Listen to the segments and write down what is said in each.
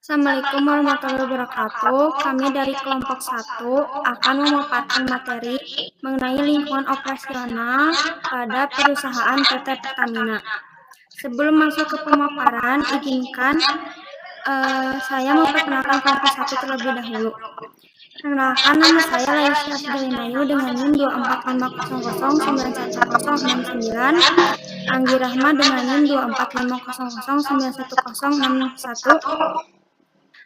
Assalamualaikum warahmatullahi wabarakatuh. Kami dari kelompok 1 akan memaparkan materi mengenai lingkungan operasional pada perusahaan PT Pertamina. Sebelum masuk ke pemaparan, izinkan saya memperkenalkan kelompok 1 terlebih dahulu. Perkenalkan, nama saya Laisya Fidelinayu dengan NIM 24500911069, Anggi Rahma dengan NIM 24500911061,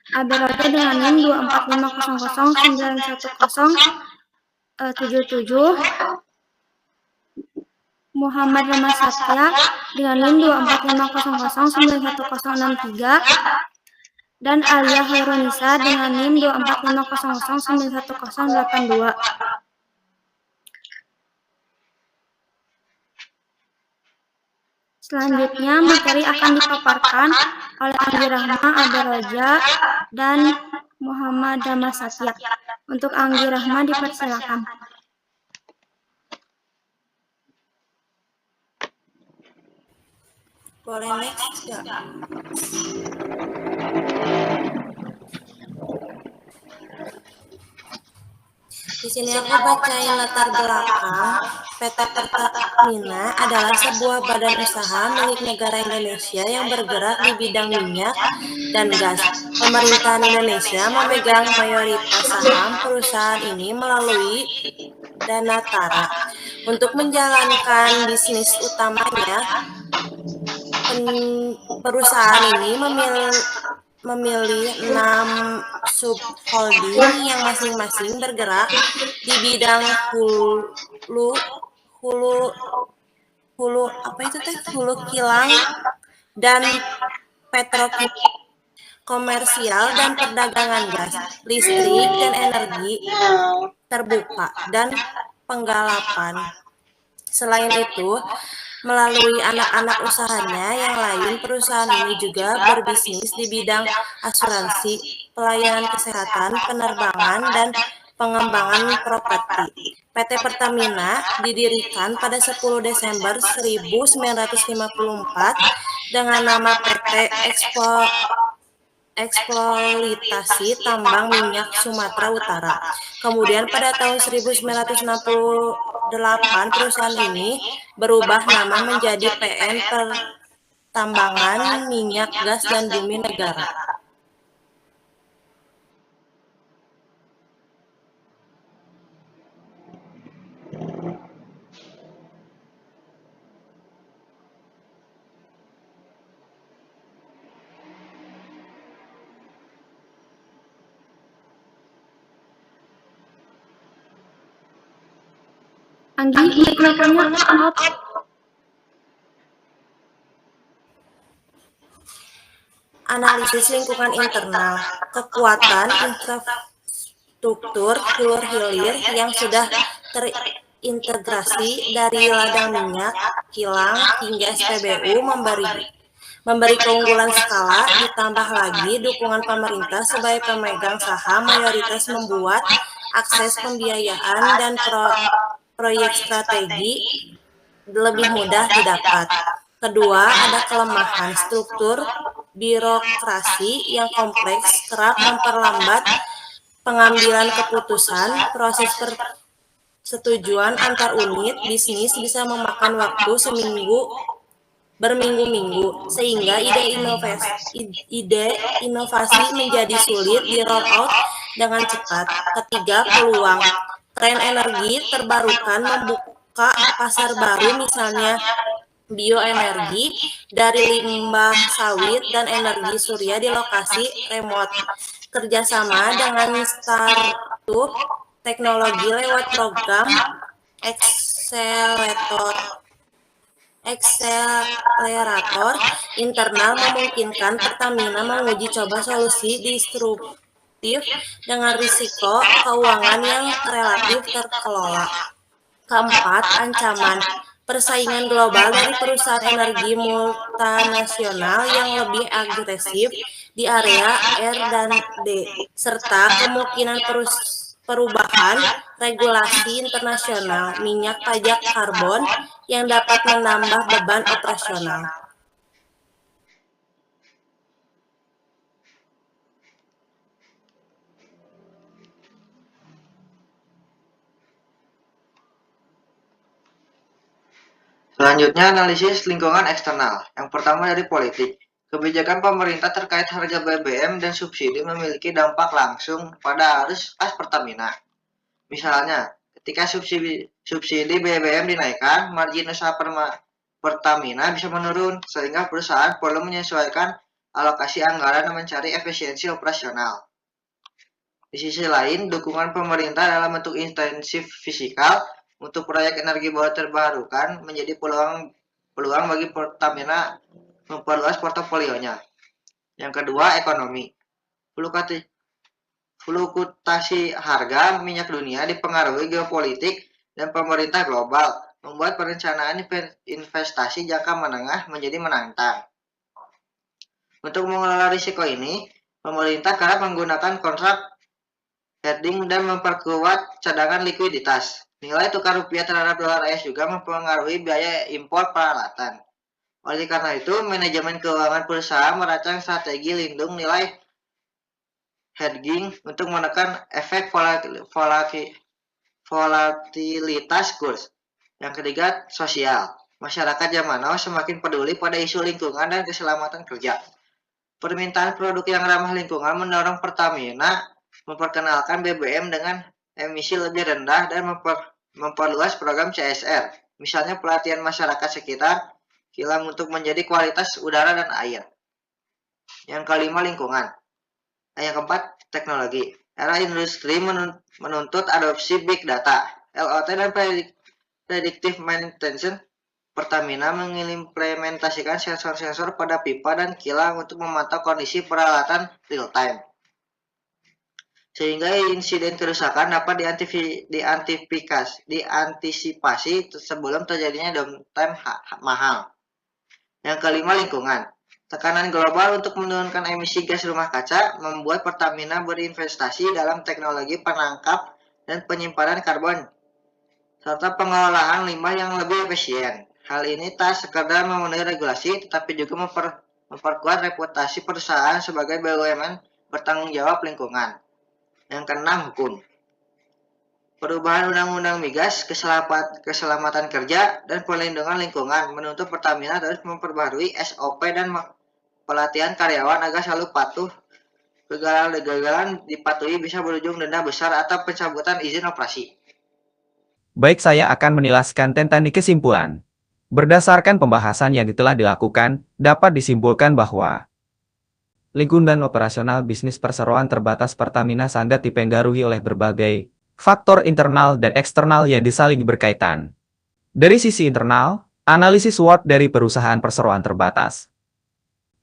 Aberoja dengan NIM 24500911077, Muhammad Rama Satya dengan NIM 24500911063, dan Alia Hoirunisa dengan NIM 24500911082. Selanjutnya, materi akan dipaparkan oleh Anggi Rahma, Aberoja, dan Muhammad Rama Satya. Untuk Anggi Rahma dipersilakan. Boleh next nggak? Di sini aku bacain latar belakang. PT Pertamina adalah sebuah badan usaha milik negara Indonesia yang bergerak di bidang minyak dan gas. Pemerintahan Indonesia memegang mayoritas saham perusahaan ini melalui Dana Tara. Untuk menjalankan bisnis utamanya, perusahaan ini memilih 6 subholding yang masing-masing bergerak di bidang hulu kilang dan petrokimia, komersial dan perdagangan gas, listrik dan energi terbuka, dan penggalapan. Selain itu, melalui anak-anak usahanya yang lain, perusahaan ini juga berbisnis di bidang asuransi, pelayanan kesehatan, penerbangan, dan pengembangan properti. PT Pertamina didirikan pada 10 Desember 1954 dengan nama PT Eksploitasi Tambang Minyak Sumatera Utara. Kemudian pada tahun 1968 perusahaan ini berubah nama menjadi PN Pertambangan Minyak Gas dan Bumi Negara. Anggi, mikrofonnya out. Analisis lingkungan internal, kekuatan infrastruktur hilir yang sudah terintegrasi dari ladang minyak, kilang, hingga SPBU memberi keunggulan skala, ditambah lagi dukungan pemerintah sebagai pemegang saham mayoritas membuat akses pembiayaan dan proyek strategi lebih mudah didapat. Kedua, ada kelemahan struktur birokrasi yang kompleks kerap memperlambat pengambilan keputusan. Proses persetujuan antar unit bisnis bisa memakan waktu berminggu-minggu, sehingga ide inovasi menjadi sulit di roll out dengan cepat. Ketiga, peluang. Tren energi terbarukan membuka pasar baru, misalnya bioenergi dari limbah sawit dan energi surya di lokasi remote. Kerjasama dengan startup teknologi lewat program akselerator internal memungkinkan Pertamina menguji coba solusi disruptif dengan risiko keuangan yang relatif terkelola. Keempat, ancaman. Persaingan global dari perusahaan energi multinasional yang lebih agresif di area R dan D, serta kemungkinan perubahan regulasi internasional minyak pajak karbon yang dapat menambah beban operasional. Selanjutnya, analisis lingkungan eksternal. Yang pertama dari politik. Kebijakan pemerintah terkait harga BBM dan subsidi memiliki dampak langsung pada arus kas Pertamina. Misalnya, ketika subsidi BBM dinaikkan, margin usaha Pertamina bisa menurun, sehingga perusahaan perlu menyesuaikan alokasi anggaran dan mencari efisiensi operasional. Di sisi lain, dukungan pemerintah dalam bentuk intensif fiskal untuk proyek energi baru terbarukan menjadi peluang bagi Pertamina memperluas portofolionya. Yang kedua, ekonomi. Fluktuasi harga minyak dunia dipengaruhi geopolitik dan pemerintah global, membuat perencanaan investasi jangka menengah menjadi menantang. Untuk mengelola risiko ini, pemerintah kerap menggunakan kontrak hedging dan memperkuat cadangan likuiditas. Nilai tukar rupiah terhadap dolar AS juga mempengaruhi biaya impor peralatan. Oleh karena itu, manajemen keuangan perusahaan merancang strategi lindung nilai hedging untuk menekan efek volatilitas kurs. Yang ketiga, sosial. Masyarakat zaman now semakin peduli pada isu lingkungan dan keselamatan kerja. Permintaan produk yang ramah lingkungan mendorong Pertamina memperkenalkan BBM dengan emisi lebih rendah dan memperluas program CSR. Misalnya pelatihan masyarakat sekitar kilang untuk menjadi kualitas udara dan air. Yang kelima, lingkungan. Yang keempat, teknologi. Era industri menuntut adopsi big data, LOT dan predictive maintenance. Pertamina mengimplementasikan sensor-sensor pada pipa dan kilang untuk memantau kondisi peralatan real time, sehingga insiden kerusakan dapat diantisipasi sebelum terjadinya downtime mahal. Yang kelima, lingkungan. Tekanan global untuk menurunkan emisi gas rumah kaca membuat Pertamina berinvestasi dalam teknologi penangkap dan penyimpanan karbon, serta pengelolaan limbah yang lebih efisien. Hal ini tak sekedar memenuhi regulasi, tetapi juga memperkuat reputasi perusahaan sebagai BUMN bertanggung jawab lingkungan. Yang keenam, hukum. Perubahan Undang-Undang Migas, keselamatan kerja, dan perlindungan lingkungan menuntut Pertamina terus memperbarui SOP dan pelatihan karyawan agar selalu patuh. Kegagalan dipatuhi bisa berujung denda besar atau pencabutan izin operasi. Baik, saya akan menjelaskan tentang kesimpulan. Berdasarkan pembahasan yang telah dilakukan, dapat disimpulkan bahwa lingkungan operasional bisnis perseroan terbatas Pertamina sangat dipengaruhi oleh berbagai faktor internal dan eksternal yang saling berkaitan. Dari sisi internal, analisis SWOT dari perusahaan perseroan terbatas.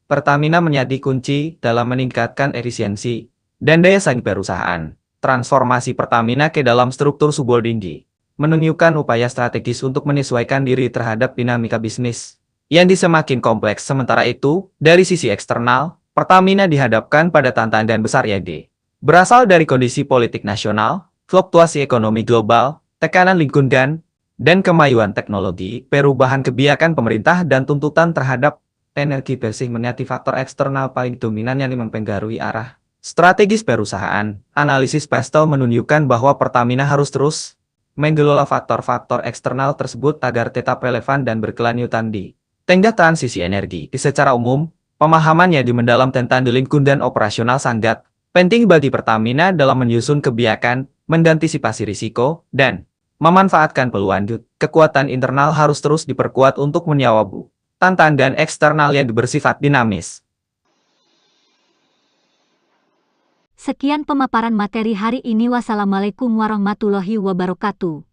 Pertamina menjadi kunci dalam meningkatkan efisiensi dan daya saing perusahaan. Transformasi Pertamina ke dalam struktur subholding menunjukkan upaya strategis untuk menyesuaikan diri terhadap dinamika bisnis yang semakin kompleks. Sementara itu, dari sisi eksternal, Pertamina dihadapkan pada tantangan besar yaitu berasal dari kondisi politik nasional, fluktuasi ekonomi global, tekanan lingkungan, dan kemajuan teknologi, perubahan kebijakan pemerintah dan tuntutan terhadap energi bersih menjadi faktor eksternal paling dominan yang mempengaruhi arah strategis perusahaan. Analisis Pestel menunjukkan bahwa Pertamina harus terus mengelola faktor-faktor eksternal tersebut agar tetap relevan dan berkelanjutan di tengah transisi energi. Secara umum, pemahamannya di mendalam tentang lingkungan operasional sangat penting bagi Pertamina dalam menyusun kebijakan, mengantisipasi risiko, dan memanfaatkan peluang. Kekuatan internal harus terus diperkuat untuk menjawab tantangan eksternal yang bersifat dinamis. Sekian pemaparan materi hari ini. Wassalamualaikum warahmatullahi wabarakatuh.